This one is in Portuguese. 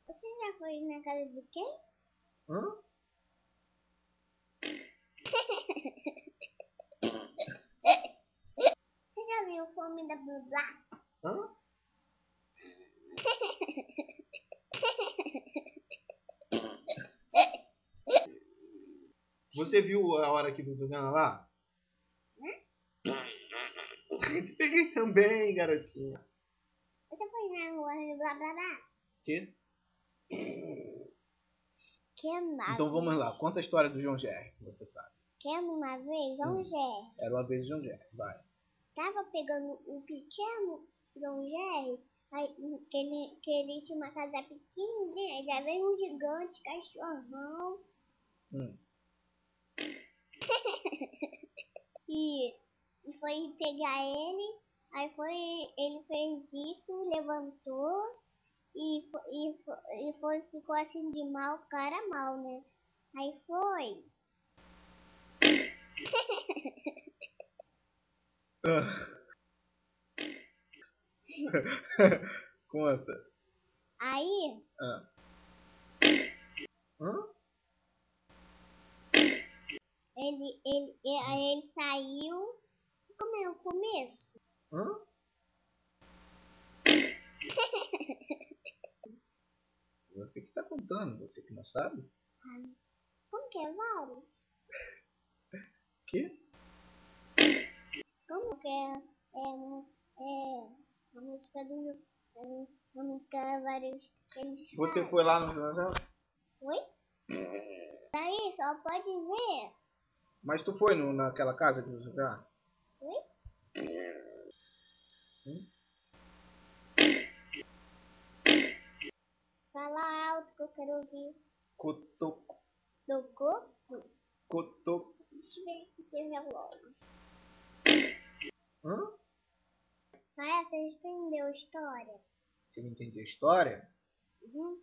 Você já foi na casa de quem? Hã? Você já viu o filme da Blá? Hã? Você viu a hora que do Gana lá? Eu te peguei também, garotinha. Você foi na rua de Blá Blá Blá? Que? Que nada. Então vamos lá, conta a história do João Jerry, que você sabe. Que uma vez, João Jerry Era uma vez João Jerry, vai. tava pegando o pequeno João Jerry, aí, que ele tinha uma casa pequenininha, já veio um gigante cachorrão e foi pegar ele, aí ele fez isso, levantou ficou assim de mal, cara mal, né? Aí foi. Conta. Aí Hã? aí ele saiu. Como é o começo? Hã? Você que tá contando, você que não sabe? Como que é, Vauro? Que? Como que é a música do. A música vários. Você foi lá no João? Oi? Daí só pode ver. Mas tu foi naquela casa que você tá? Oi? Fala alto que eu quero ouvir. Cotoco. Tocou? Cotoco. Deixa eu ver se você vê logo. Hã? Ah, você entendeu a história? Você não entendeu a história? Uhum.